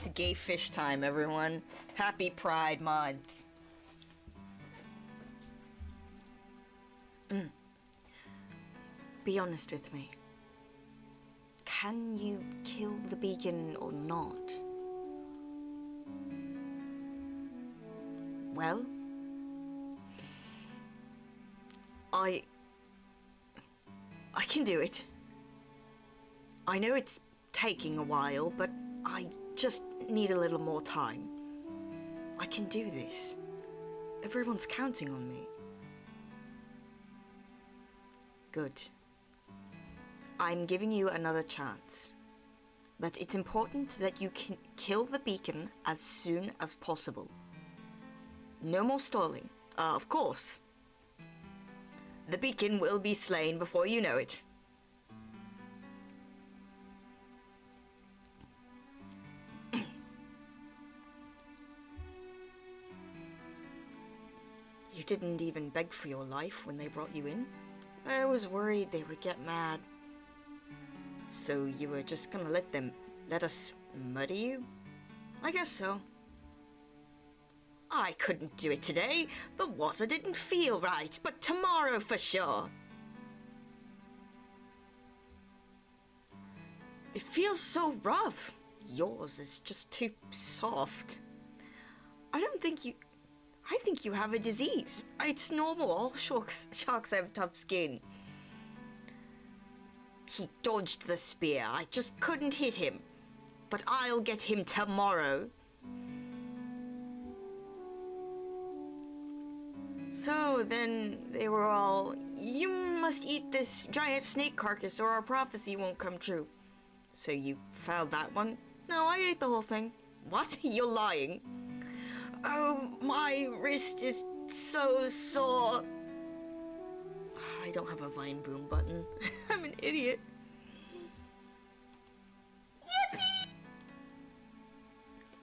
It's gay fish time, everyone. Happy Pride Month. Be honest with me. Can you kill the beacon or not? Well, I can do it. I know it's taking a while, but I just need a little more time. I can do this. Everyone's counting on me. Good. I'm giving you another chance. But it's important that you can kill the beacon as soon as possible. No more stalling. Of course. The beacon will be slain before you know it. You didn't even beg for your life when they brought you in. I was worried they would get mad. So you were just gonna let us murder you? I guess so. I couldn't do it today. The water didn't feel right, but tomorrow for sure. It feels so rough. Yours is just too soft. I think you have a disease. It's normal. All sharks have tough skin. He dodged the spear. I just couldn't hit him. But I'll get him tomorrow. So then they were all, you must eat this giant snake carcass or our prophecy won't come true. So you found that one? No, I ate the whole thing. What? You're lying. Oh, my wrist is so sore. I don't have a vine boom button. I'm an idiot. Yippee!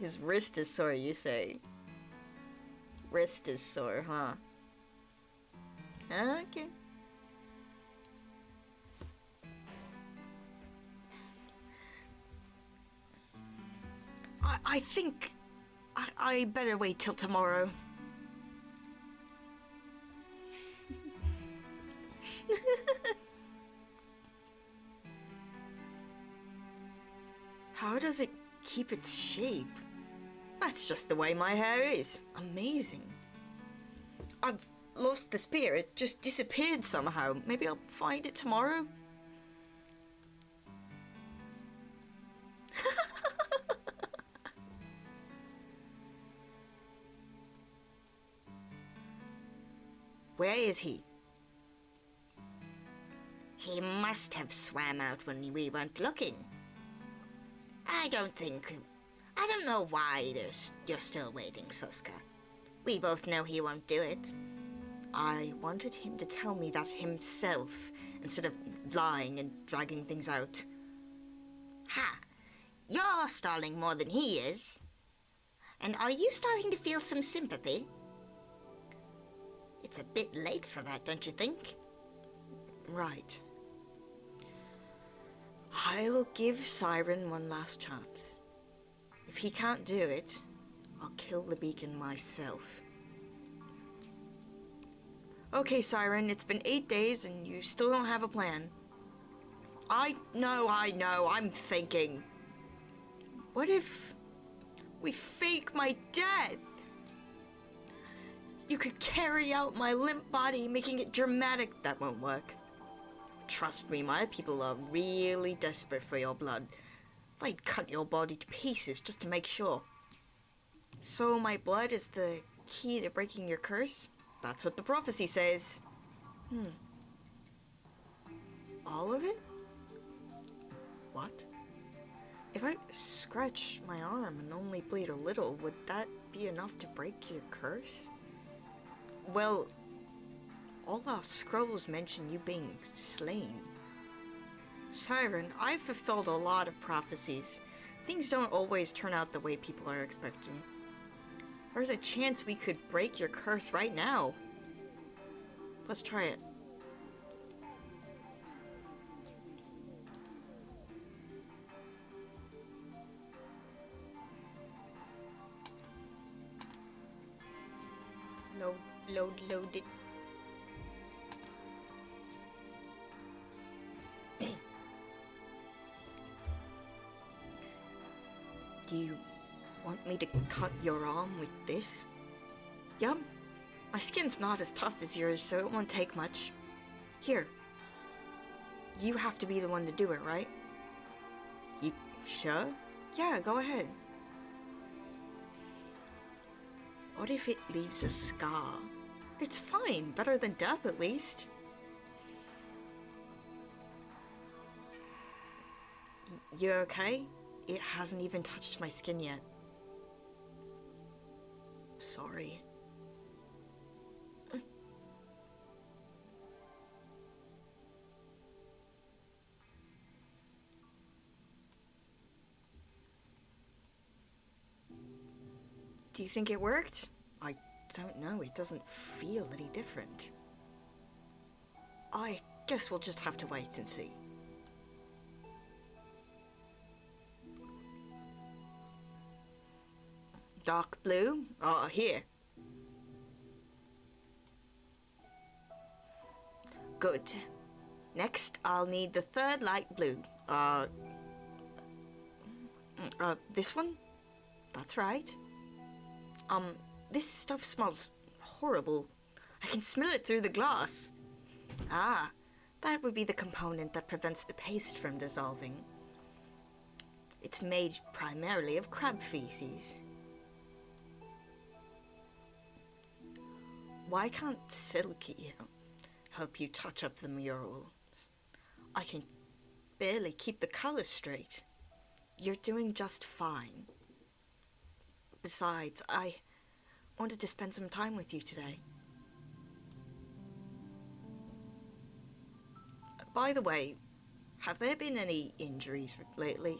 His wrist is sore, you say? Wrist is sore, huh? Okay. I think I better wait till tomorrow. How does it keep its shape? That's just the way my hair is. Amazing. I've lost the spear. It just disappeared somehow. Maybe I'll find it tomorrow. Where is he? He must have swam out when we weren't looking. I don't know why you're still waiting, Suska. We both know he won't do it. I wanted him to tell me that himself, instead of lying and dragging things out. Ha! You're stalling more than he is. And are you starting to feel some sympathy? It's a bit late for that, don't you think? Right. I'll give Siren one last chance. If he can't do it, I'll kill the beacon myself. Okay, Siren, it's been 8 days and you still don't have a plan. I know, I'm thinking. What if we fake my death? You could carry out my limp body, making it dramatic. That won't work. Trust me, my people are really desperate for your blood. They'd cut your body to pieces just to make sure. So my blood is the key to breaking your curse? That's what the prophecy says. All of it? What? If I scratch my arm and only bleed a little, would that be enough to break your curse? Well, all our scrolls mention you being slain. Siren, I've fulfilled a lot of prophecies. Things don't always turn out the way people are expecting. There's a chance we could break your curse right now. Let's try it. Load it. You want me to cut your arm with this? Yup. My skin's not as tough as yours, so it won't take much. Here. You have to be the one to do it, right? You sure? Yeah, go ahead. What if it leaves a scar? It's fine. Better than death, at least. You okay? It hasn't even touched my skin yet. Sorry. Do you think it worked? I don't know. It doesn't feel any different. I guess we'll just have to wait and see. Dark blue? Here. Good. Next, I'll need the third light blue. This one? That's right. This stuff smells horrible. I can smell it through the glass. Ah, that would be the component that prevents the paste from dissolving. It's made primarily of crab feces. Why can't Silky help you touch up the mural? I can barely keep the colors straight. You're doing just fine. Besides, I wanted to spend some time with you today. By the way, have there been any injuries lately?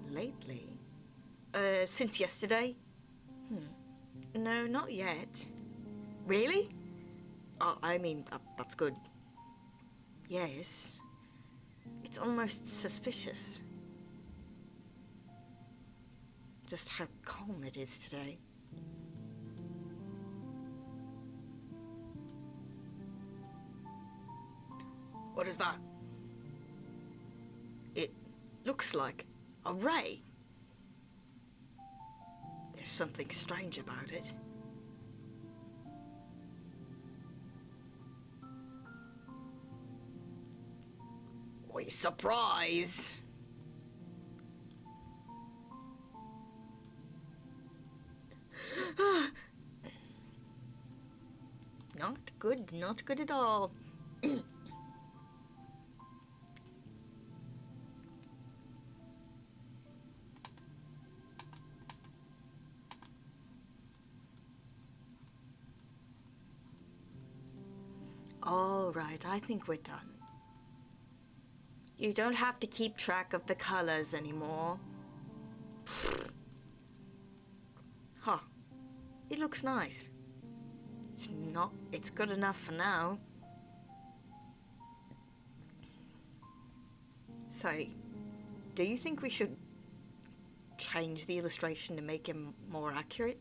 Lately? Since yesterday? No, not yet. Really? I mean, that's good. Yes. It's almost suspicious. Just how calm it is today. What is that? It looks like a ray. There's something strange about it. Oi, surprise! Not good at all. All right, I think we're done. You don't have to keep track of the colors anymore. Huh. It looks nice. It's good enough for now. Say, do you think we should change the illustration to make him more accurate?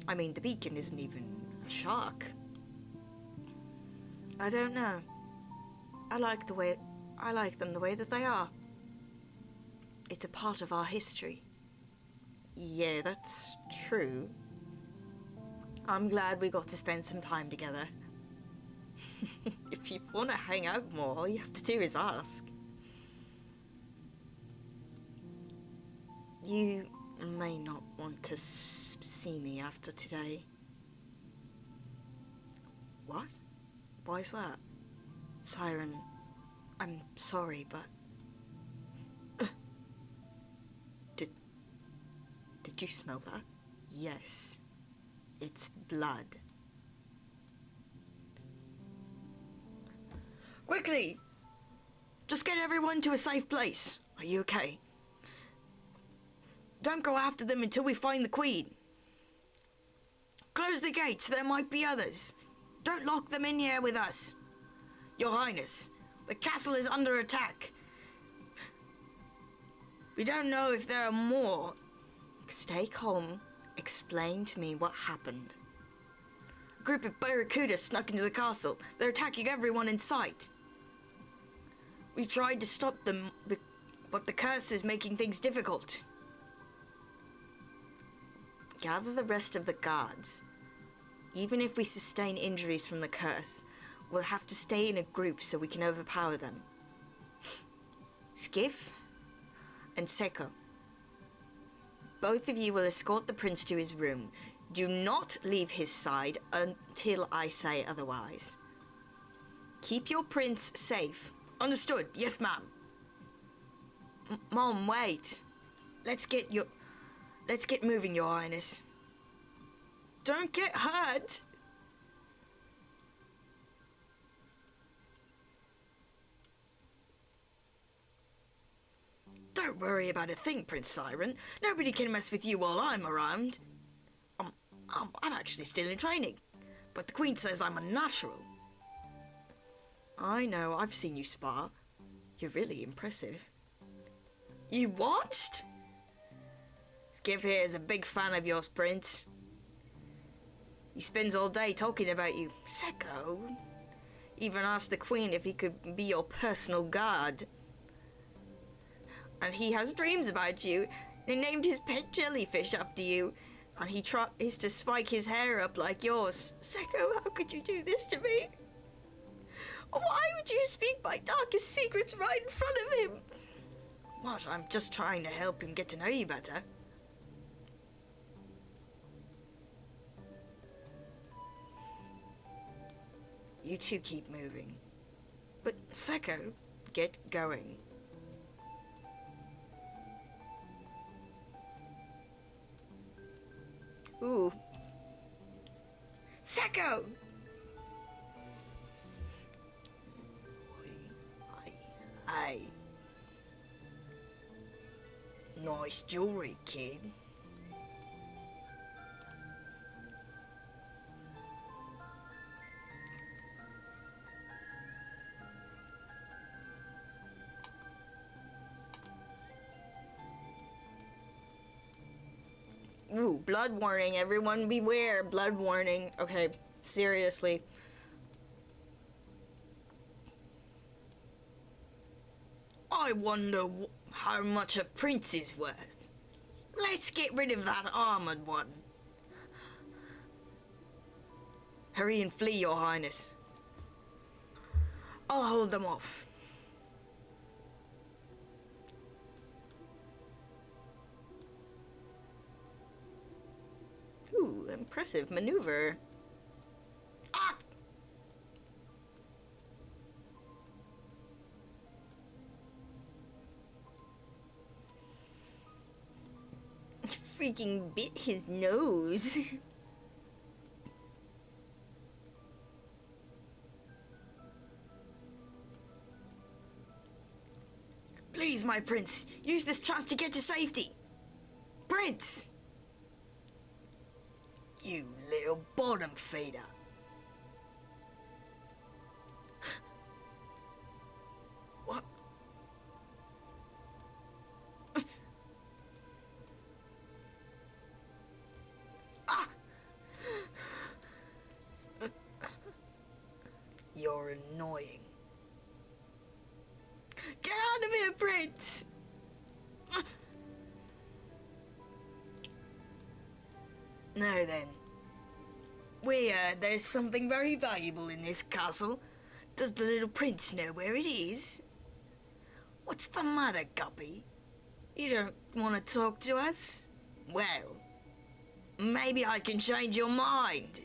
I mean, the beacon isn't even a shark. I don't know. I like them the way that they are. It's a part of our history. Yeah, that's true. I'm glad we got to spend some time together. If you want to hang out more, all you have to do is ask. You may not want to see me after today. What? Why is that? Siren, I'm sorry, but... Did you smell that? Yes. It's blood. Quickly! Just get everyone to a safe place. Are you okay? Don't go after them until we find the Queen. Close the gates, there might be others. Don't lock them in here with us. Your Highness, the castle is under attack. We don't know if there are more. Stay calm. Explain to me what happened. group of barracudas snuck into the castle. They're attacking everyone in sight. We tried to stop them, but the curse is making things difficult. Gather the rest of the guards. Even if we sustain injuries from the curse, we'll have to stay in a group so we can overpower them. Skiff and Seko. Both of you will escort the prince to his room. Do not leave his side until I say otherwise. Keep your prince safe. Understood? Yes, ma'am. Mom, wait. Let's get moving, Your Highness. Don't get hurt. Don't worry about a thing, Prince Siren. Nobody can mess with you while I'm around. I'm actually still in training, but the Queen says I'm unnatural. I know, I've seen you spar. You're really impressive. You watched? Skiff here is a big fan of yours, Prince. He spends all day talking about you. Seko even asked the Queen if he could be your personal guard. And he has dreams about you. He named his pet jellyfish after you. And he tries to spike his hair up like yours. Seko, how could you do this to me? Why would you speak my darkest secrets right in front of him? What? I'm just trying to help him get to know you better. You two keep moving. But Seko, get going. Ooh. Seko! Hey. Nice jewelry, kid. Ooh, blood warning. Everyone beware. Blood warning. Okay, seriously. I wonder how much a prince is worth. Let's get rid of that armored one. Hurry and flee, Your Highness. I'll hold them off. Ooh, impressive maneuver. Ah! Freaking bit his nose. Please, my prince, use this chance to get to safety. Prince! You little bottom feeder. What? Ah! You're annoying. Get out of here, Prince! Now then. We heard there's something very valuable in this castle. Does the little prince know where it is? What's the matter, Guppy? You don't want to talk to us? Well, maybe I can change your mind.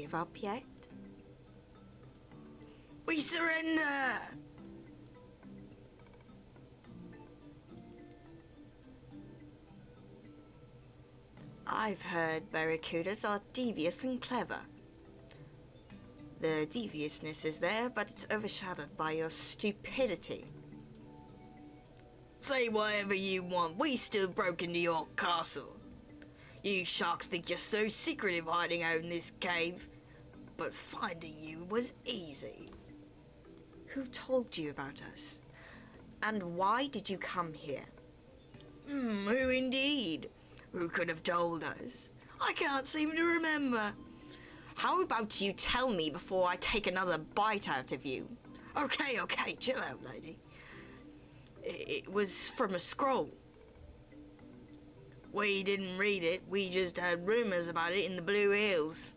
give up yet? We surrender! I've heard barracudas are devious and clever. The deviousness is there, but it's overshadowed by your stupidity. Say whatever you want, we still broke into your castle. You sharks think you're so secretive hiding out in this cave, but finding you was easy. Who told you about us? And why did you come here? Who indeed? Who could have told us? I can't seem to remember. How about you tell me before I take another bite out of you? Okay, chill out, lady. It was from a scroll. We didn't read it, we just heard rumors about it in the Blue Hills.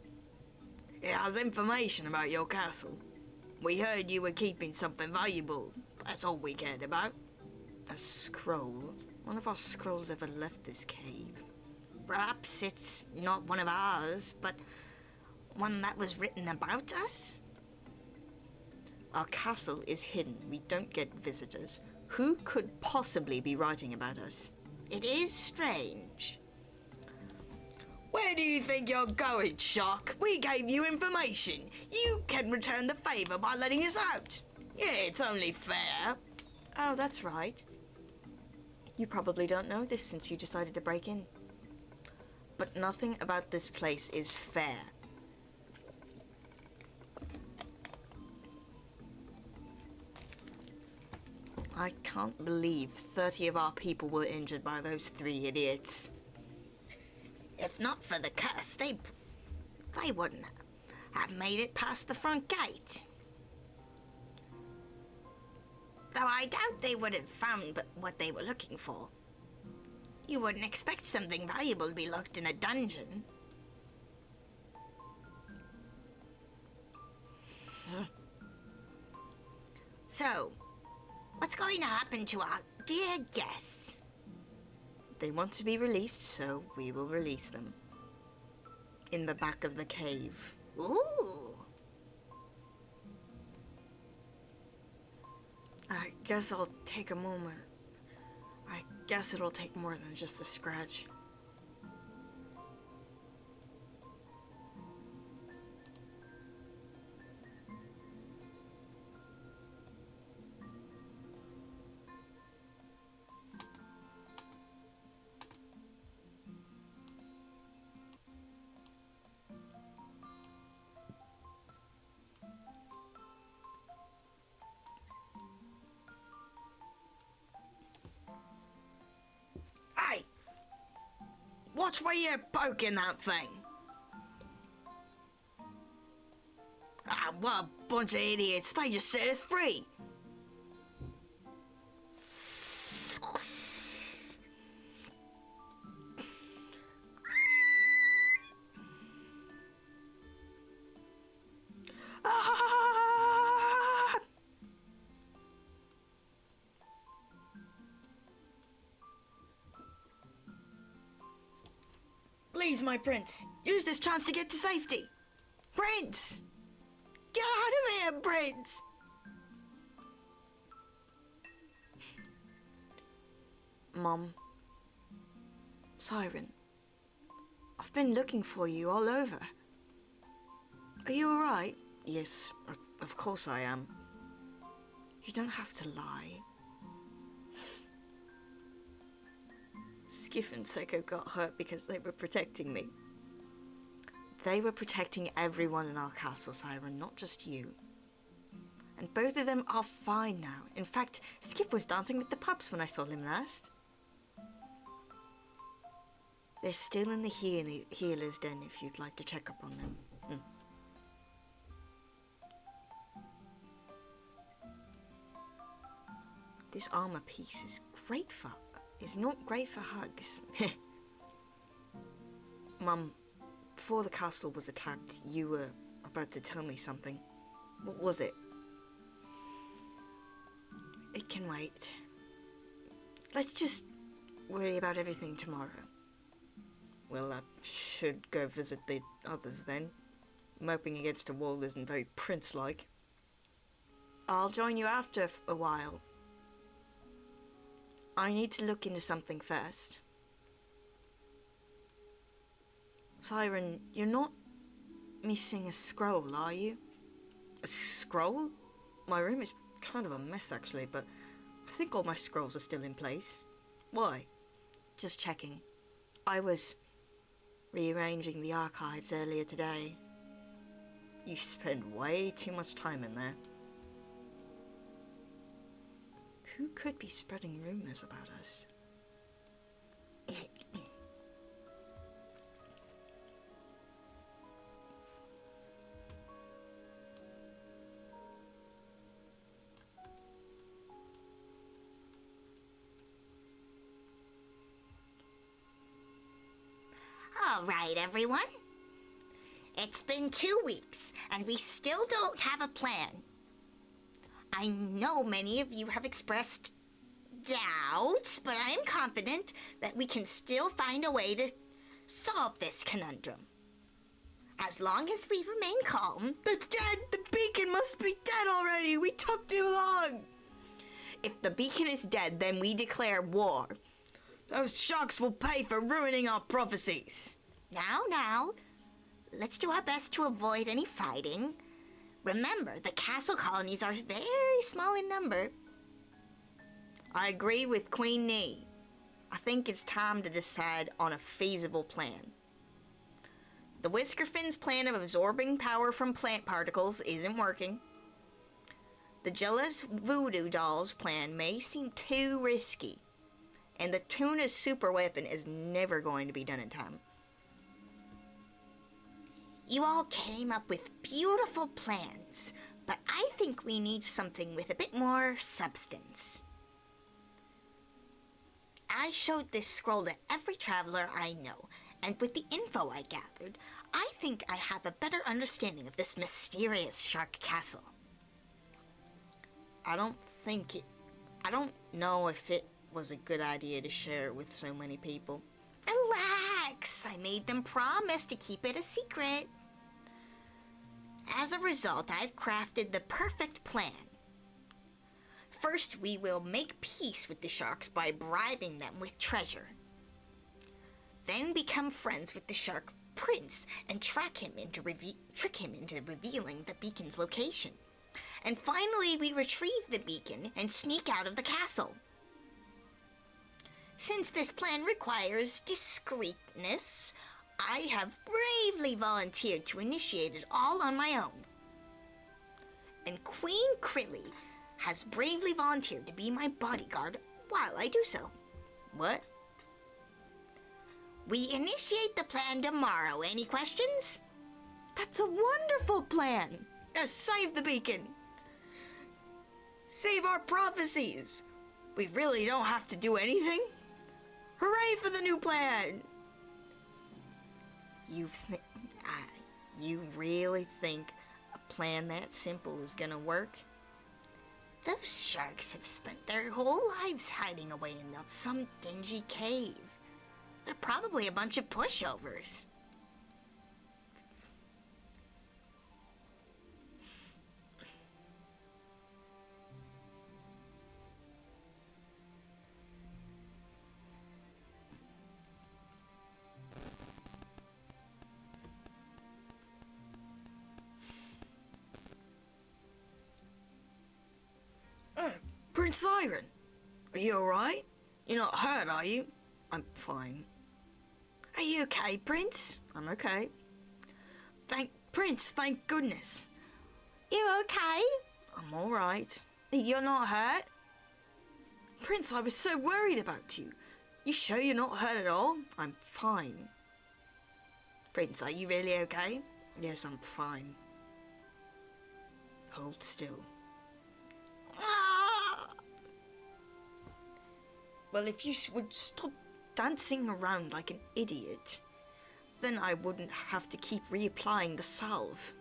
It has information about your castle. We heard you were keeping something valuable. That's all we cared about. A scroll? None of our scrolls ever left this cave. Perhaps it's not one of ours, but one that was written about us? Our castle is hidden. We don't get visitors. Who could possibly be writing about us? It is strange. Where do you think you're going, Shark? We gave you information. You can return the favor by letting us out. Yeah, it's only fair. Oh, that's right. You probably don't know this since you decided to break in. But nothing about this place is fair. I can't believe 30 of our people were injured by those 3 idiots. If not for the curse, they wouldn't have made it past the front gate. Though I doubt they would have found what they were looking for. You wouldn't expect something valuable to be locked in a dungeon. So, what's going to happen to our dear guests? They want to be released, so we will release them. In the back of the cave. Ooh! I guess I'll take a moment. I guess it'll take more than just a scratch. Hey! Watch where you're poking that thing! Ah, what a bunch of idiots. They just set us free. Ah! Please, my prince, use this chance to get to safety. Prince! Get out of here, Prince! Mom. Siren. I've been looking for you all over. Are you alright? Yes, of course I am. You don't have to lie. Skiff and Seko got hurt because they were protecting me. They were protecting everyone in our castle, Siren, not just you. And both of them are fine now. In fact, Skiff was dancing with the pups when I saw him last. They're still in the healer's den if you'd like to check up on them. This armor piece is not great for hugs. Mum, before the castle was attacked, you were about to tell me something. What was it? It can wait. Let's just worry about everything tomorrow. Well, I should go visit the others then. moping against a wall isn't very prince-like. I'll join you after a while. I need to look into something first. Siren, you're not missing a scroll, are you? A scroll? My room is kind of a mess, actually, but I think all my scrolls are still in place. Why? Just checking. I was rearranging the archives earlier today. You spend way too much time in there. Who could be spreading rumors about us? All right, everyone. It's been 2 weeks, and we still don't have a plan. I know many of you have expressed doubts, but I am confident that we can still find a way to solve this conundrum. As long as we remain calm. It's dead! The beacon must be dead already! We took too long! If the beacon is dead, then we declare war. Those sharks will pay for ruining our prophecies. Now, let's do our best to avoid any fighting. Remember, the castle colonies are very small in number. I agree with Queen Nee. I think it's time to decide on a feasible plan. The Whiskerfin's plan of absorbing power from plant particles isn't working. The jealous voodoo doll's plan may seem too risky. And the tuna's super weapon is never going to be done in time. You all came up with beautiful plans, but I think we need something with a bit more substance. I showed this scroll to every traveler I know, and with the info I gathered, I think I have a better understanding of this mysterious shark castle. I don't know if it was a good idea to share it with so many people. Relax! I made them promise to keep it a secret. As a result, I've crafted the perfect plan. First, we will make peace with the sharks by bribing them with treasure. Then become friends with the shark prince and trick him into revealing the beacon's location. And finally, we retrieve the beacon and sneak out of the castle. Since this plan requires discreetness, I have bravely volunteered to initiate it all on my own. And Queen Crilly has bravely volunteered to be my bodyguard while I do so. What? We initiate the plan tomorrow. Any questions? That's a wonderful plan! Now save the beacon! Save our prophecies! We really don't have to do anything? Hooray for the new plan! You really think a plan that simple is gonna work? Those sharks have spent their whole lives hiding away in some dingy cave. They're probably a bunch of pushovers. Prince Siren, are you alright? You're not hurt, are you? I'm fine. Are you okay, Prince? I'm okay. Thank goodness. You okay? I'm alright. You're not hurt? Prince, I was so worried about you. You sure you're not hurt at all? I'm fine. Prince, are you really okay? Yes, I'm fine. Hold still. Well, if you would stop dancing around like an idiot, then I wouldn't have to keep reapplying the salve.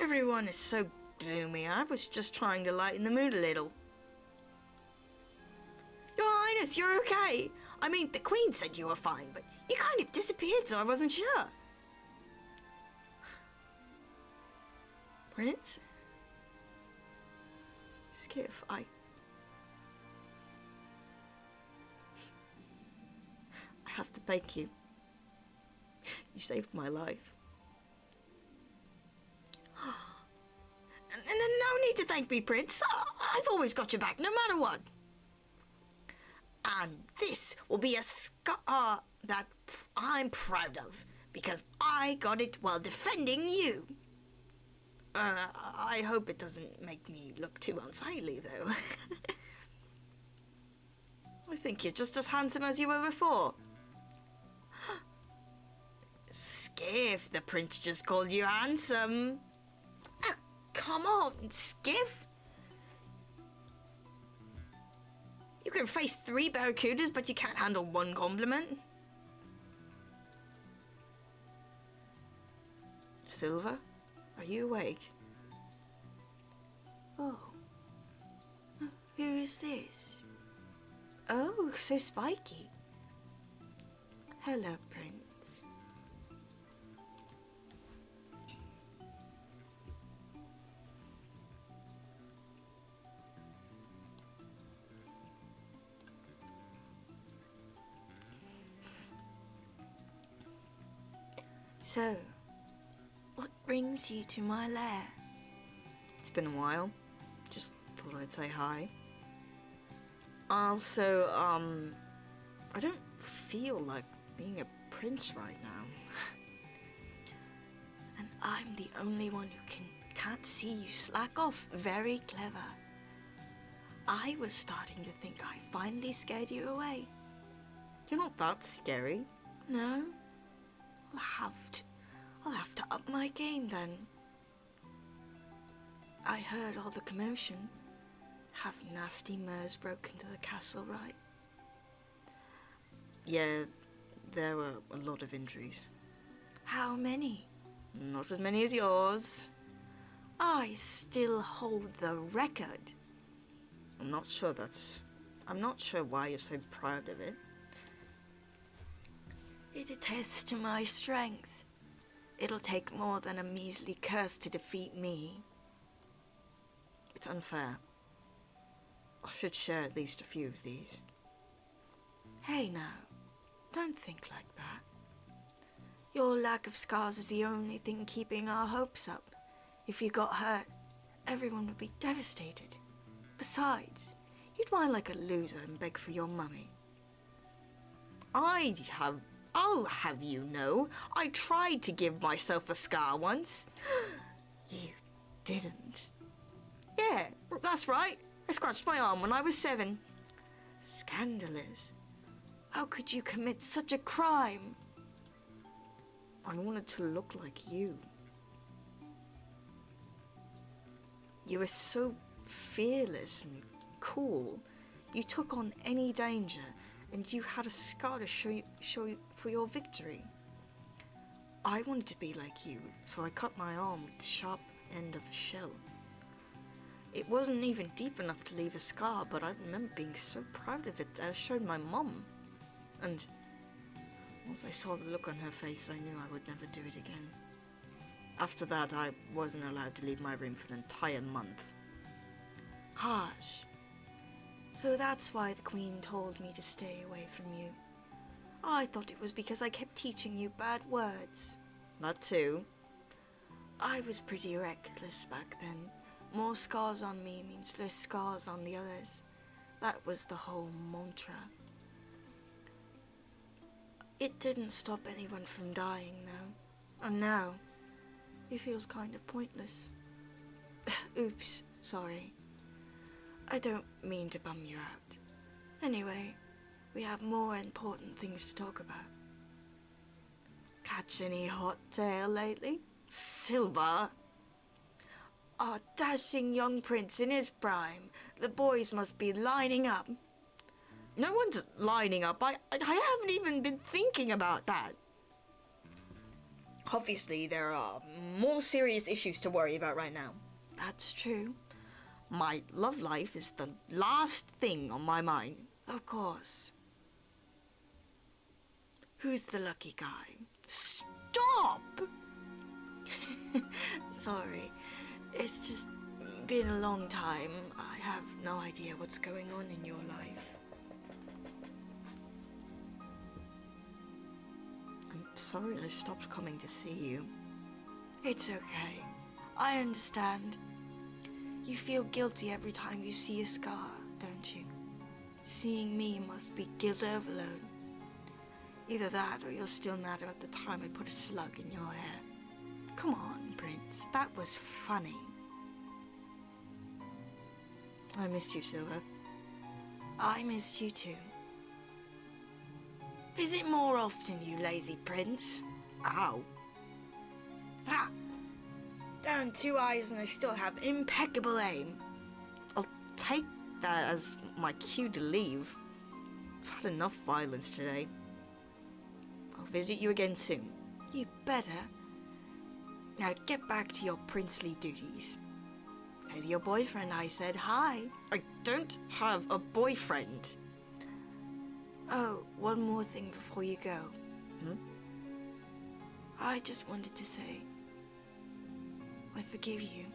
Everyone is so gloomy. I was just trying to lighten the mood a little. Your Highness, you're okay. I mean, the Queen said you were fine, but you kind of disappeared, so I wasn't sure. Prince? Skiff, I have to thank you. You saved my life. No need to thank me, Prince. I've always got your back, no matter what. And this will be a scar that I'm proud of, because I got it while defending you. I hope it doesn't make me look too unsightly, though. I think you're just as handsome as you were before. Skiff, the prince just called you handsome. Oh, come on, Skiff. You can face 3 barracudas, but you can't handle 1 compliment. Silver, are you awake? Oh. Who is this? Oh, so spiky. Hello, Prince. So, what brings you to my lair? It's been a while. Just thought I'd say hi. Also, I don't feel like being a prince right now. And I'm the only one who can't see you slack off. Very clever. I was starting to think I finally scared you away. You're not that scary. No? I'll have to up my game then. I heard all the commotion. Have nasty mares broke into the castle, right? Yeah, there were a lot of injuries. How many? Not as many as yours. I still hold the record. I'm not sure why you're so proud of it. It attests to my strength. It'll take more than a measly curse to defeat me. It's unfair. I should share at least a few of these. Hey now, don't think like that. Your lack of scars is the only thing keeping our hopes up. If you got hurt, everyone would be devastated. Besides, you'd whine like a loser and beg for your mummy. I'll have you know, I tried to give myself a scar once. You didn't. Yeah, that's right. I scratched my arm when I was 7. Scandalous. How could you commit such a crime? I wanted to look like you. You were so fearless and cool. You took on any danger, and you had a scar to show for your victory. I wanted to be like you, so I cut my arm with the sharp end of a shell. It wasn't even deep enough to leave a scar, but I remember being so proud of it that I showed my mum. And once I saw the look on her face, I knew I would never do it again. After that, I wasn't allowed to leave my room for an entire month. Harsh. So that's why the Queen told me to stay away from you. I thought it was because I kept teaching you bad words. That too. I was pretty reckless back then. More scars on me means less scars on the others. That was the whole mantra. It didn't stop anyone from dying, though. And now, it feels kind of pointless. Oops, sorry. I don't mean to bum you out. Anyway, we have more important things to talk about. Catch any hot tail lately? Silver? Our dashing young prince in his prime. The boys must be lining up. No one's lining up. I haven't even been thinking about that. Obviously, there are more serious issues to worry about right now. That's true. My love life is the last thing on my mind. Of course. Who's the lucky guy? Stop! Sorry. It's just been a long time. I have no idea what's going on in your life. I'm sorry I stopped coming to see you. It's okay. I understand. You feel guilty every time you see a scar, don't you? Seeing me must be guilt overload. Either that or you're still mad about the time I put a slug in your hair. Come on, Prince. That was funny. I missed you, Silver. I missed you too. Visit more often, you lazy prince. Ow. Ha! Down 2 eyes and I still have impeccable aim. I'll take that as my cue to leave. I've had enough violence today. I'll visit you again soon. You better. Now get back to your princely duties. Hey to your boyfriend, I said hi. I don't have a boyfriend. Oh, one more thing before you go. I just wanted to say, I forgive you.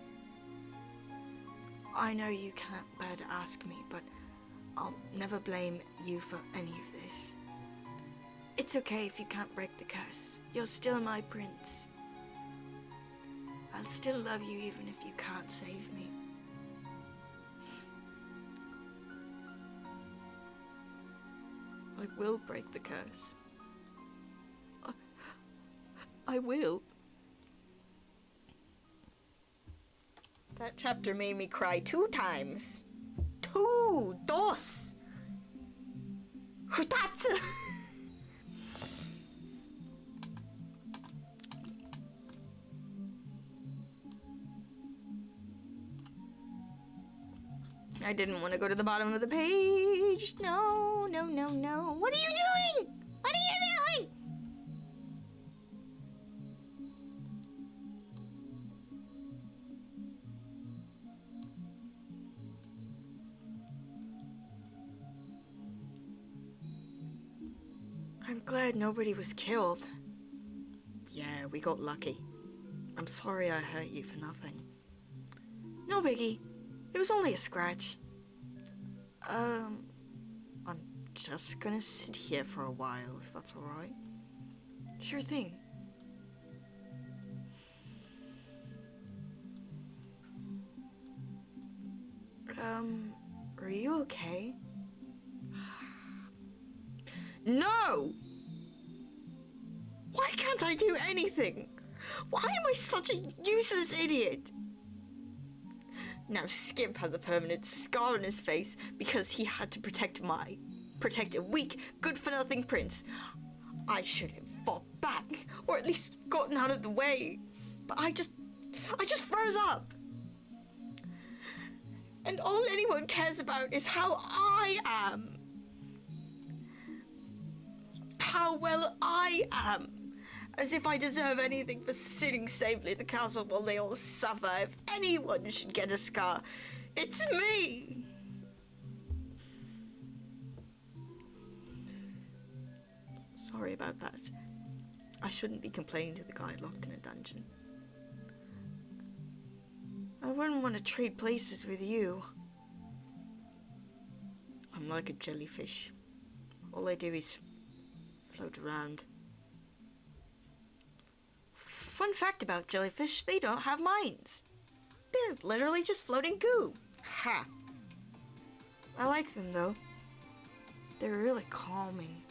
I know you can't bear to ask me, but I'll never blame you for any of this. It's okay if you can't break the curse. You're still my prince. I'll still love you even if you can't save me. I will break the curse. I will. That chapter made me cry 2 times. 2! Dos! That's... I didn't want to go to the bottom of the page. No, no, no, no. What are you doing? What are you doing? I'm glad nobody was killed. Yeah, we got lucky. I'm sorry I hurt you for nothing. No biggie. It was only a scratch. I'm just gonna sit here for a while, if that's alright. Sure thing. Are you okay? No! Why can't I do anything? Why am I such a useless idiot? Now Skip has a permanent scar on his face because he had to protect a weak, good-for-nothing prince. I should have fought back, or at least gotten out of the way. But I just froze up. And all anyone cares about is how I am. How well I am. As if I deserve anything for sitting safely in the castle while they all suffer. If anyone should get a scar, it's me! Sorry about that. I shouldn't be complaining to the guy locked in a dungeon. I wouldn't want to trade places with you. I'm like a jellyfish. All I do is float around. Fun fact about jellyfish, they don't have minds. They're literally just floating goo. Ha! I like them though. They're really calming.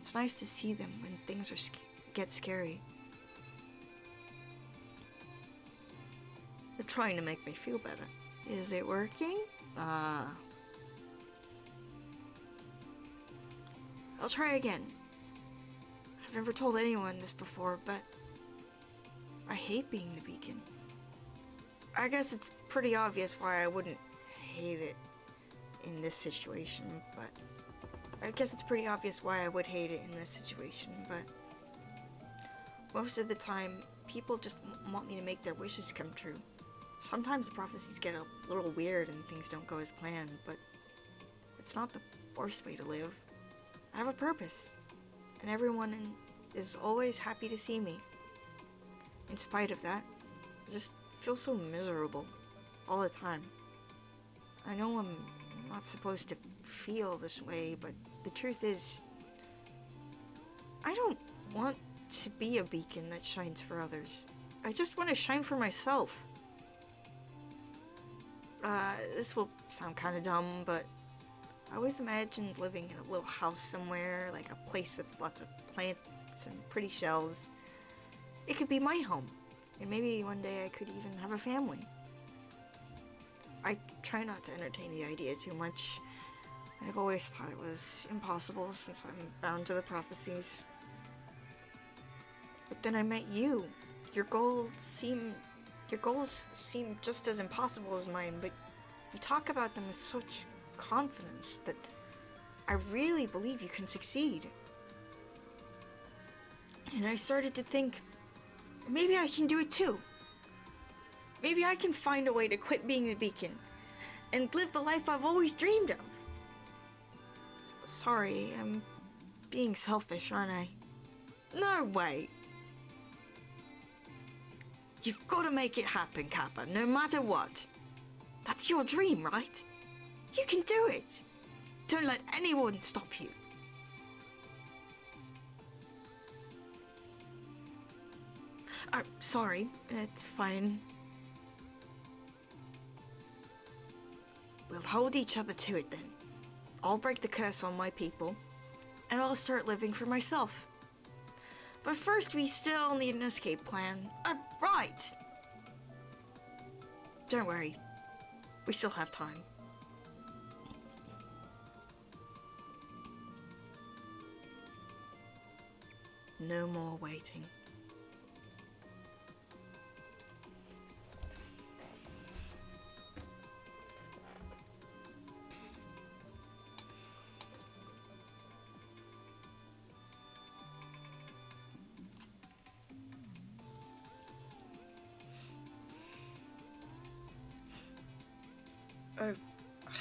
It's nice to see them when things get scary. They're trying to make me feel better. Is it working? I'll try again. I've never told anyone this before, but I hate being the beacon. I guess it's pretty obvious why I wouldn't hate it in this situation, but most of the time, people just want me to make their wishes come true. Sometimes the prophecies get a little weird and things don't go as planned, but it's not the worst way to live. I have a purpose, and everyone is always happy to see me. In spite of that, I just feel so miserable all the time. I know I'm not supposed to feel this way, but the truth is, I don't want to be a beacon that shines for others. I just want to shine for myself. This will sound kind of dumb, but I always imagined living in a little house somewhere, like a place with lots of plants and pretty shells. It could be my home, and maybe one day I could even have a family. I try not to entertain the idea too much. I've always thought it was impossible since I'm bound to the prophecies. But then I met you. Your goals seem just as impossible as mine, but you talk about them with such confidence that I really believe you can succeed. And I started to think, maybe I can do it too. Maybe I can find a way to quit being a beacon and live the life I've always dreamed of. Sorry, I'm being selfish, aren't I? No way. You've got to make it happen, Kappa, no matter what. That's your dream, right? You can do it. Don't let anyone stop you. Sorry, it's fine. We'll hold each other to it then. I'll break the curse on my people, and I'll start living for myself. But first, we still need an escape plan. Right! Don't worry. We still have time. No more waiting. Oh,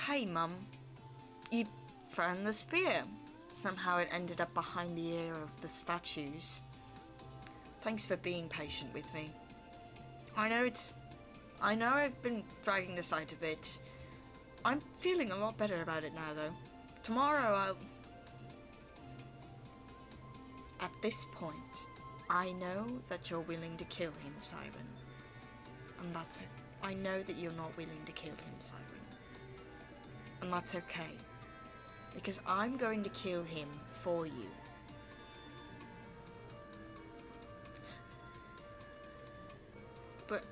hey, Mum. You found the spear. Somehow it ended up behind the ear of the statues. Thanks for being patient with me. I know I've been dragging this out a bit. I'm feeling a lot better about it now, though. Tomorrow I'll... At this point, I know that you're willing to kill him, Siren. And that's it. I know that you're not willing to kill him, Siren. And that's okay. Because I'm going to kill him for you. But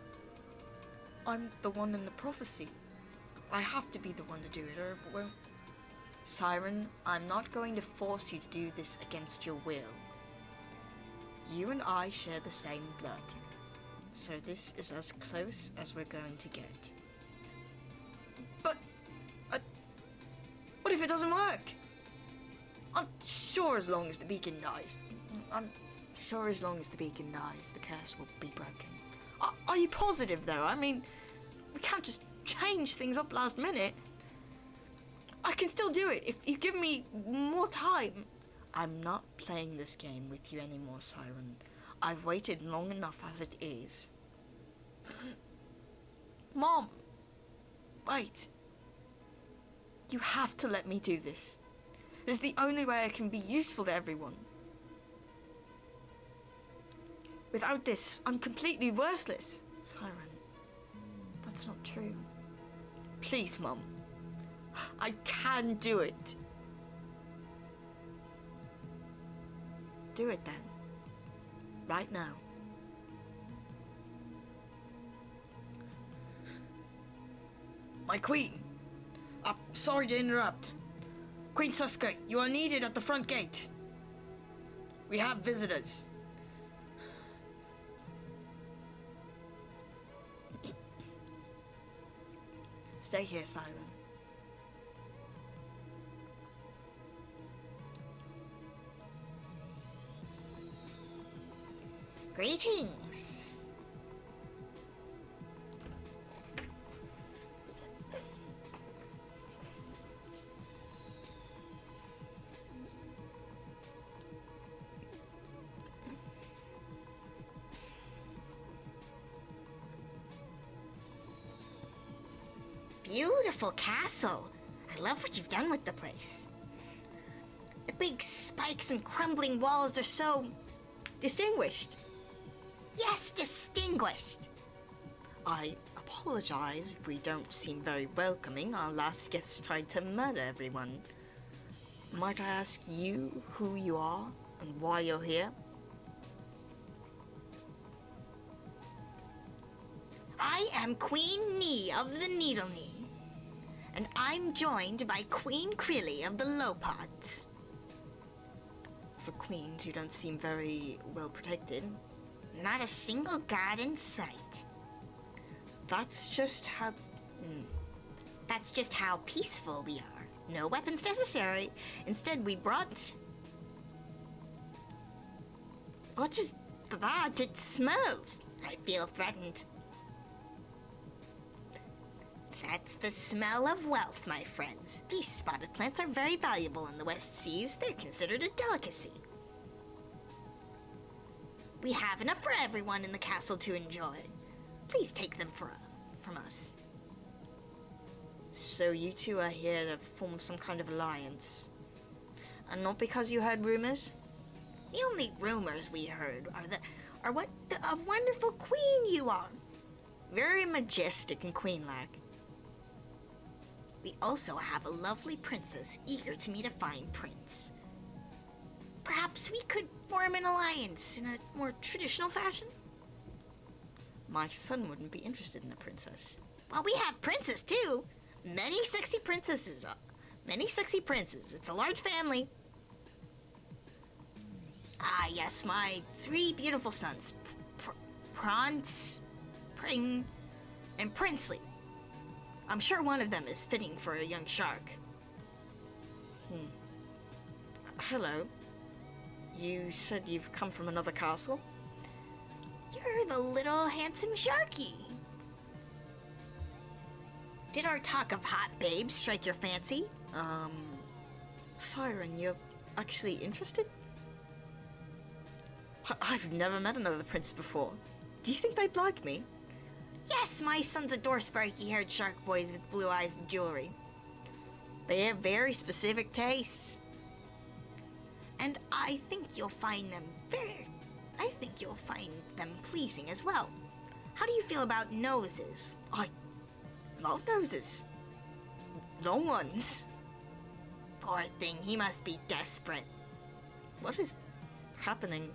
I'm the one in the prophecy. I have to be the one to do it, or it won't... Siren, I'm not going to force you to do this against your will. You and I share the same blood. So this is as close as we're going to get. But... what if it doesn't work? I'm sure as long as the beacon dies. I'm sure as long as the beacon dies, the curse will be broken. Are you positive, though? I mean, we can't just change things up last minute. I can still do it if you give me more time. I'm not playing this game with you anymore, Siren. I've waited long enough as it is. Mom! Wait. You have to let me do this. It's the only way I can be useful to everyone. Without this, I'm completely worthless. Siren, that's not true. Please, Mum. I can do it. Do it then. Right now. My queen! Sorry to interrupt. Queen Suska, you are needed at the front gate. We have visitors. Stay here, Siren. Greetings. beautiful castle. I love what you've done with the place. The big spikes and crumbling walls are so Distinguished. Yes, distinguished. I apologize if we don't seem very welcoming. Our last guests tried to murder everyone. Might I ask you who you are and why you're here? I am Queen Knee of the Needle Knee, and I'm joined by Queen Crilly of the Lopods. For queens, you don't seem very well protected. Not a single guard in sight. That's just how... That's just how peaceful we are. No weapons necessary. Instead, we brought... What is that? It smells. I feel threatened. That's the smell of wealth, my friends. These spotted plants are very valuable in the West Seas. They're considered a delicacy. We have enough for everyone in the castle to enjoy. Please take them from us. So you two are here to form some kind of alliance. And not because you heard rumors? The only rumors we heard are what a wonderful queen you are. Very majestic and queen-like. We also have a lovely princess eager to meet a fine prince. Perhaps we could form an alliance in a more traditional fashion? My son wouldn't be interested in a princess. Well, we have princes too. Many sexy princesses. It's a large family. Ah, yes, my 3 beautiful sons. Prance, Pring, and Princely. I'm sure one of them is fitting for a young shark. Hello. You said you've come from another castle? You're the little handsome sharky. Did our talk of hot babes strike your fancy? Siren, you're actually interested? I've never met another prince before. Do you think they'd like me? Yes, my sons adore sparky-haired shark boys with blue eyes and jewelry. They have very specific tastes. And I think you'll find them pleasing as well. How do you feel about noses? I love noses. Long ones. Poor thing, he must be desperate. What is happening?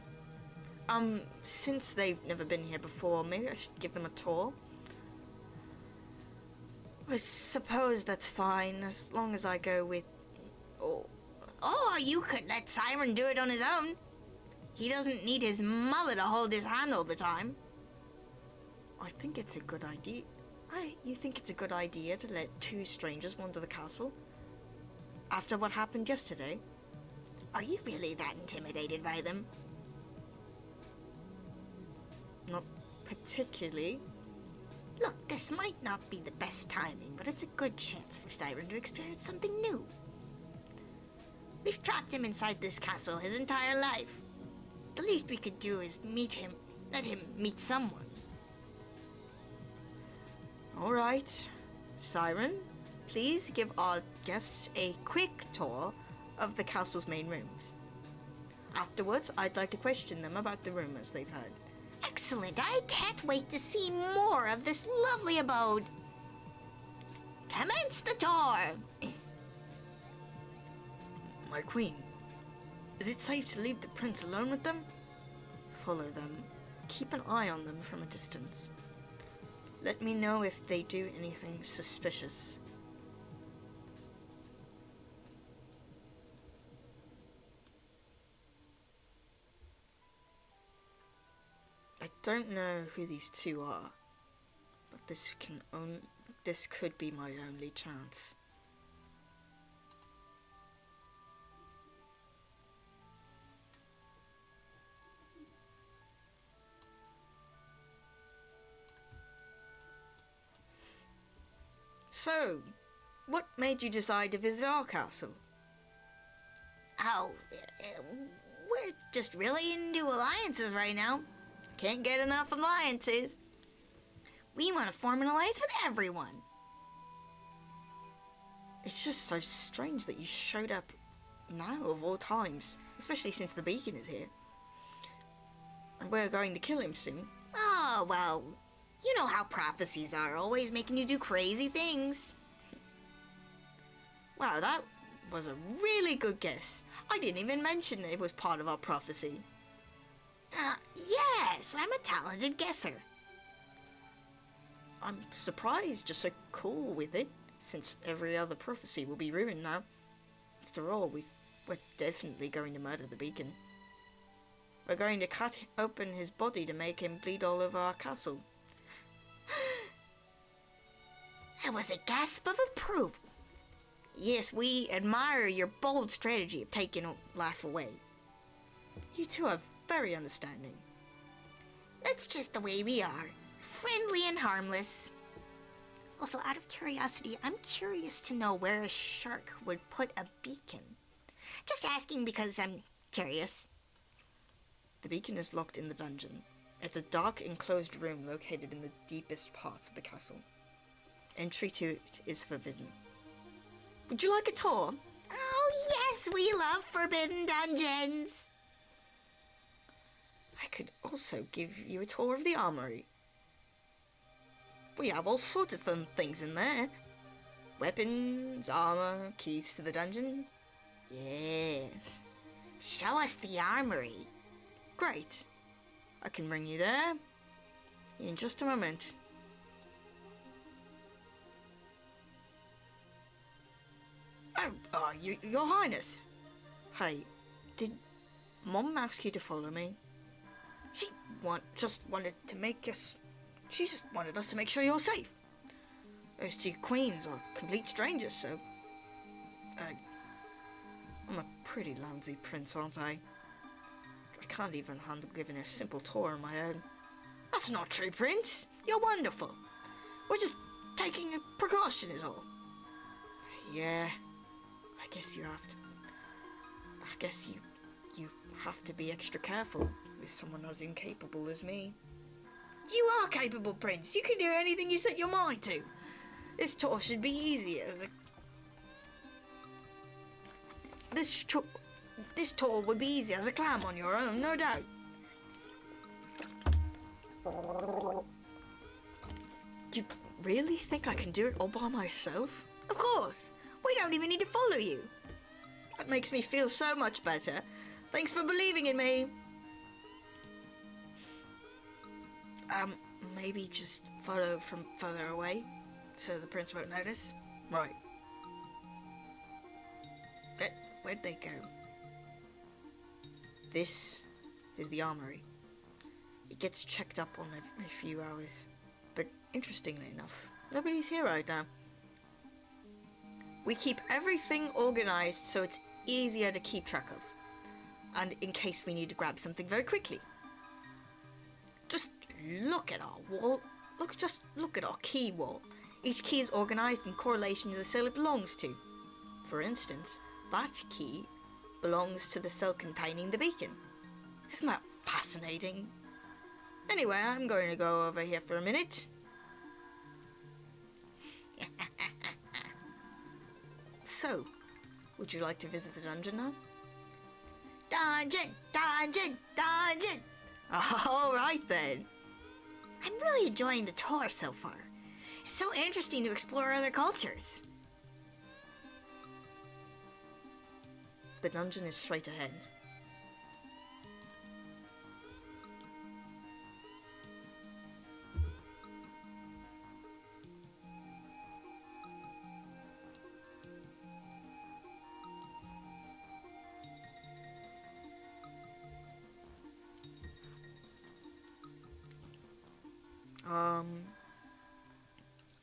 Since they've never been here before, maybe I should give them a tour? I suppose that's fine, as long as I go with... Oh, you could let Siren do it on his own. He doesn't need his mother to hold his hand all the time. I think it's a good idea. You think it's a good idea to let 2 strangers wander the castle? After what happened yesterday? Are you really that intimidated by them? Not particularly. Look, this might not be the best timing, but it's a good chance for Siren to experience something new. We've trapped him inside this castle his entire life. The least we could do is let him meet someone. All right. Siren, please give our guests a quick tour of the castle's main rooms. Afterwards, I'd like to question them about the rumors they've heard. Excellent. I can't wait to see more of this lovely abode. Commence the tour. My queen, is it safe to leave the prince alone with them? Follow them. Keep an eye on them from a distance. Let me know if they do anything suspicious. I don't know who these 2 are, but this could be my only chance. So, what made you decide to visit our castle? Oh, we're just really into alliances right now. Can't get enough alliances. We want to form an alliance with everyone. It's just so strange that you showed up now of all times, especially since the beacon is here. And we're going to kill him soon. Oh, well, you know how prophecies are, always making you do crazy things. Wow, that was a really good guess. I didn't even mention it was part of our prophecy. Yes, I'm a talented guesser. I'm surprised you're so cool with it, since every other prophecy will be ruined now. After all, we're definitely going to murder the beacon. We're going to cut open his body to make him bleed all over our castle. That was a gasp of approval. Yes, we admire your bold strategy of taking life away. You two are very understanding. That's just the way we are. Friendly and harmless. Also, out of curiosity, I'm curious to know where a shark would put a beacon. Just asking because I'm curious. The beacon is locked in the dungeon. It's a dark, enclosed room located in the deepest parts of the castle. Entry to it is forbidden. Would you like a tour? Oh, yes, we love forbidden dungeons. I could also give you a tour of the armory. We have all sorts of fun things in there. Weapons, armor, keys to the dungeon. Yes. Show us the armory. Great. I can bring you there in just a moment. Oh, Your Highness. Hey, did Mom ask you to follow me? She just wanted us to make sure you're safe. Those two queens are complete strangers, so... I'm a pretty lousy prince, aren't I? I can't even handle giving a simple tour on my own. That's not true, Prince. You're wonderful. We're just taking a precaution is all. Yeah, I guess you have to. I guess you have to be extra careful with someone as incapable as me. You are capable, Prince. You can do anything you set your mind to. This tour should be easier. This tour would be easy as a clam on your own, no doubt. You really think I can do it all by myself? Of course. We don't even need to follow you. That makes me feel so much better. Thanks for believing in me. Maybe just follow from further away, so the prince won't notice. Right. Where'd they go? This is the armory. It gets checked up on every few hours. But interestingly enough, nobody's here right now. We keep everything organized so it's easier to keep track of. And in case we need to grab something very quickly. Just look at our wall. Just look at our key wall. Each key is organized in correlation to the cell it belongs to. For instance, that key belongs to the cell containing the beacon. Isn't that fascinating? Anyway, I'm going to go over here for a minute. So, would you like to visit the dungeon now? Dungeon, dungeon, dungeon. All right then. I'm really enjoying the tour so far. It's so interesting to explore other cultures. The dungeon is straight ahead.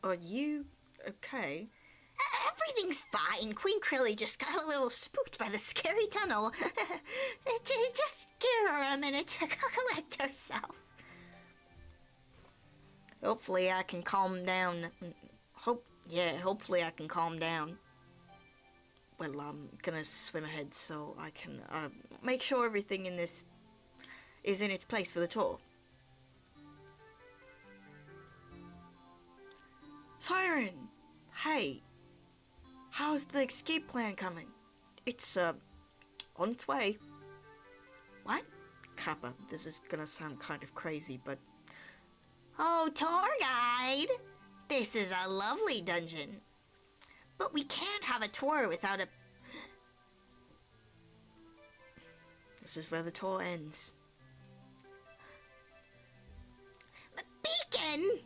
Are you okay? Everything's fine. Queen Crilly just got a little spooked by the scary tunnel. Just give her a minute to collect herself. Hopefully I can calm down. Hopefully I can calm down. Well, I'm gonna swim ahead so I can make sure everything in this is in its place for the tour. Siren! Hey, How's the escape plan coming? It's, on its way. What? Kappa, this is gonna sound kind of crazy, but Oh, tour guide! This is a lovely dungeon. But we can't have a tour without a... this is where the tour ends. Beacon!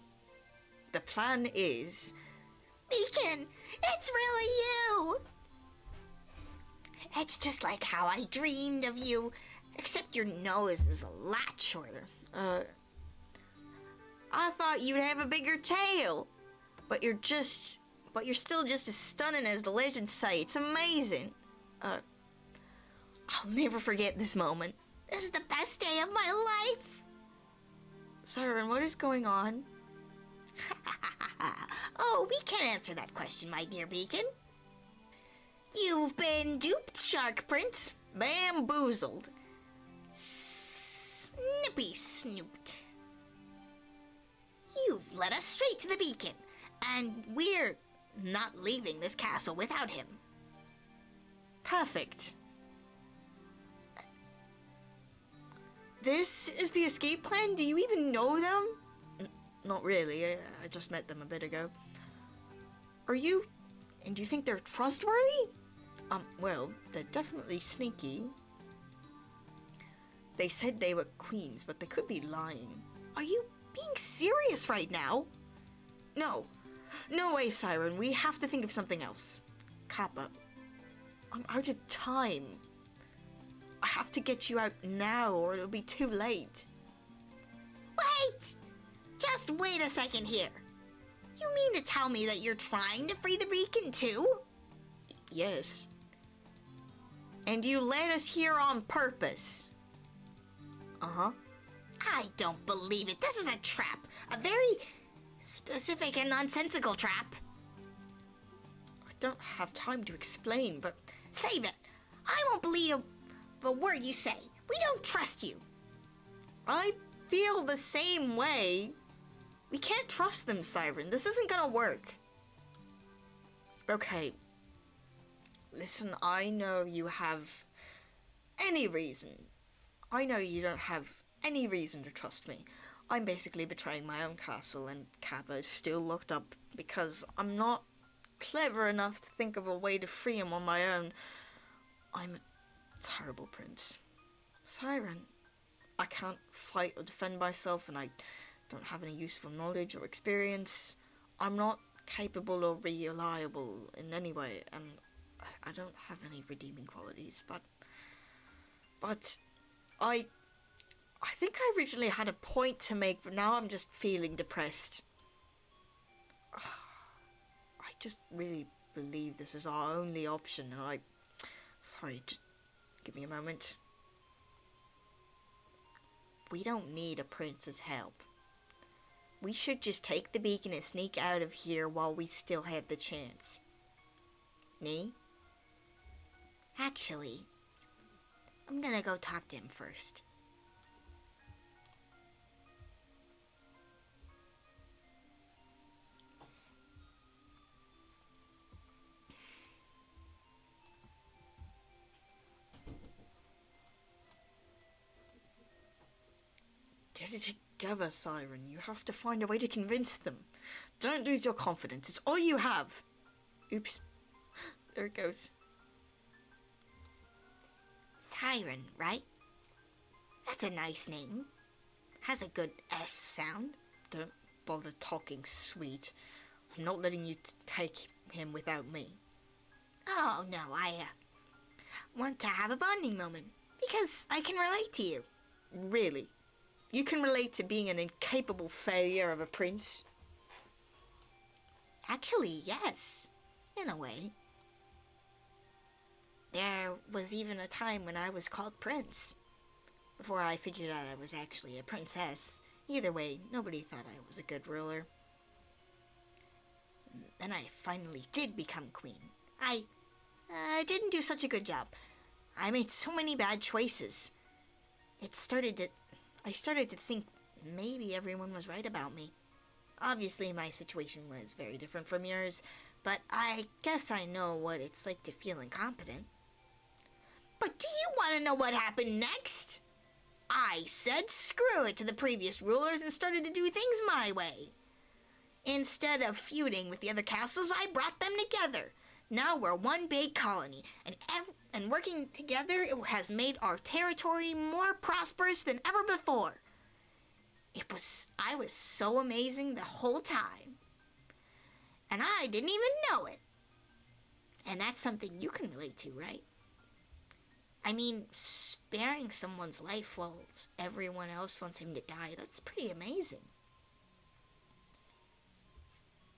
The plan is... Beacon, it's really you! It's just like how I dreamed of you, except your nose is a lot shorter. I thought you'd have a bigger tail. But you're still just as stunning as the legends say. It's amazing. I'll never forget this moment. This is the best day of my life. Siren, what is going on? Oh, we can't answer that question, my dear Beacon. You've been duped, Shark Prince. Bamboozled. Snippy snooped. You've led us straight to the Beacon, and we're not leaving this castle without him. Perfect. This is the escape plan? Do you even know them? Not really. I just met them a bit ago. And do you think they're trustworthy? Well, they're definitely sneaky. They said they were queens, but they could be lying. Are you being serious right now? No. No way, Siren. We have to think of something else. Kappa, I'm out of time. I have to get you out now or it'll be too late. Wait! Just wait a second here. You mean to tell me that you're trying to free the Beacon too? Yes. And you led us here on purpose. Uh-huh. I don't believe it. This is a trap. A very specific and nonsensical trap. I don't have time to explain, but... Save it. I won't believe a word you say. We don't trust you. I feel the same way. We can't trust them, Siren. This isn't gonna work. Okay. Listen, I know you have any reason. I know you don't have any reason to trust me. I'm basically betraying my own castle, and Kappa is still locked up because I'm not clever enough to think of a way to free him on my own. I'm a terrible prince. Siren, I can't fight or defend myself, and I don't have any useful knowledge or experience. I'm not capable or reliable in any way, and I don't have any redeeming qualities, but I think I originally had a point to make, but now I'm just feeling depressed. I just really believe this is our only option, and sorry, just give me a moment. We don't need a prince's help. We should just take the beacon and sneak out of here while we still have the chance. Nee? Actually, I'm gonna go talk to him first. Get it together, Siren. You have to find a way to convince them. Don't lose your confidence. It's all you have. Oops. There it goes. Siren, right? That's a nice name. Has a good S sound. Don't bother talking sweet. I'm not letting you take him without me. Oh, no, I want to have a bonding moment because I can relate to you. Really? You can relate to being an incapable failure of a prince? Actually, yes. In a way. There was even a time when I was called Prince. Before I figured out I was actually a princess. Either way, nobody thought I was a good ruler. Then I finally did become queen. I didn't do such a good job. I made so many bad choices. I started to think maybe everyone was right about me. Obviously, my situation was very different from yours, but I guess I know what it's like to feel incompetent. But do you want to know what happened next? I said screw it to the previous rulers and started to do things my way. Instead of feuding with the other castles, I brought them together. Now we're one big colony, and working together it has made our territory more prosperous than ever before. I was so amazing the whole time. And I didn't even know it. And that's something you can relate to, right? I mean, sparing someone's life while everyone else wants him to die, that's pretty amazing.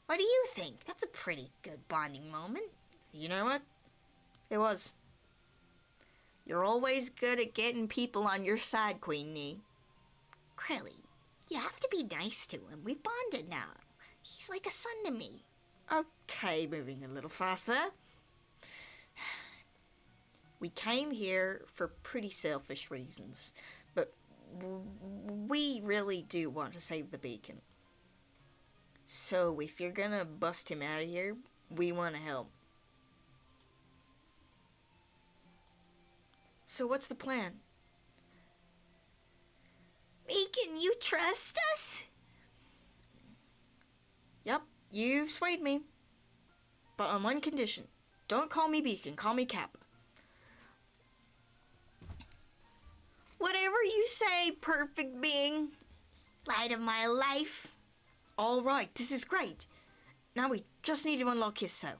What do you think? That's a pretty good bonding moment. You know what? It was. You're always good at getting people on your side, Queen Nee. Crilly, you have to be nice to him. We've bonded now. He's like a son to me. Okay, moving a little faster. We came here for pretty selfish reasons, but we really do want to save the beacon. So if you're gonna bust him out of here, we want to help. So what's the plan? Beacon, you trust us? Yep, you've swayed me. But on one condition. Don't call me Beacon, call me Kappa. Whatever you say, perfect being. Light of my life. All right, this is great. Now we just need to unlock his cell.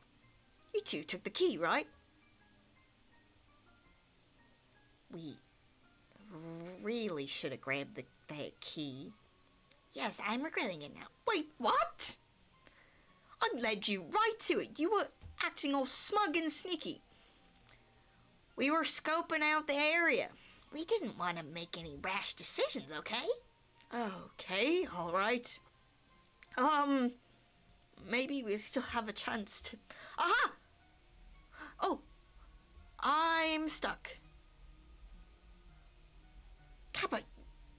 You two took the key, right? We really should have grabbed that key. Yes, I'm regretting it now. Wait, what? I led you right to it. You were acting all smug and sneaky. We were scoping out the area. We didn't want to make any rash decisions, okay? Okay, all right. Maybe we still have a chance to... Aha! Oh, I'm stuck. Kappa,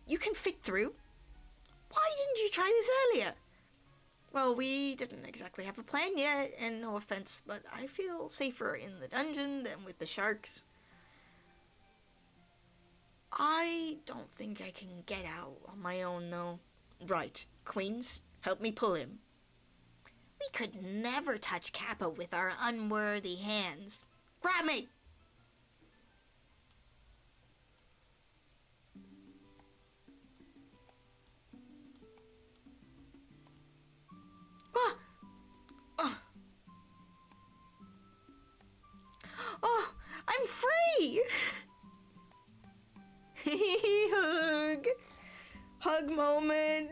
you can fit through. Why didn't you try this earlier? Well, we didn't exactly have a plan yet, and no offense, but I feel safer in the dungeon than with the sharks. I don't think I can get out on my own, though. Right, Queens, help me pull him. We could never touch Kappa with our unworthy hands. Grab me! Oh, I'm free! Hug! Hug moment!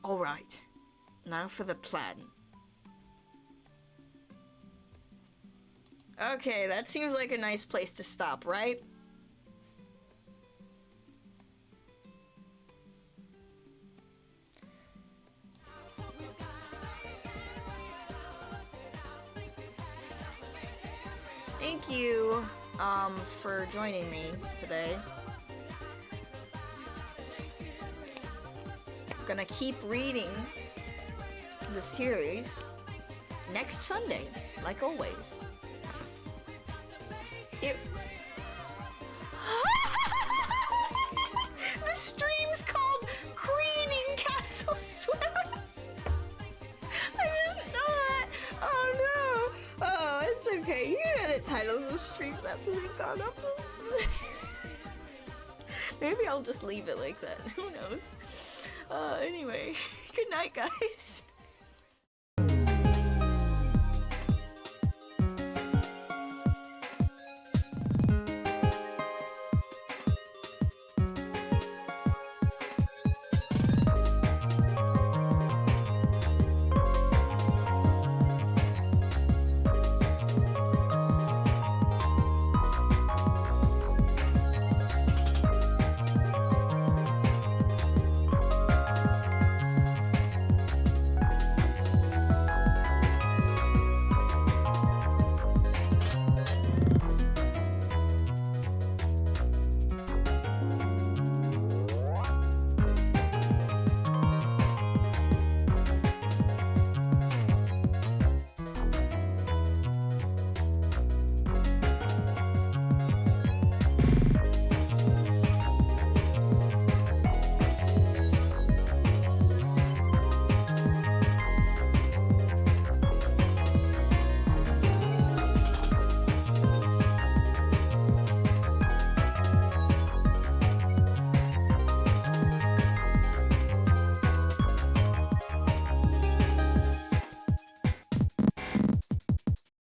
Alright, now for the plan. Okay, that seems like a nice place to stop, right? Thank you, for joining me today. I'm gonna keep reading the series next Sunday, like always. The stream's called Creading Castle Swimmers. I didn't know that. Oh no. Oh, it's okay. You know the titles of streams after they've gone up. Maybe I'll just leave it like that. Who knows? Anyway, good night, guys.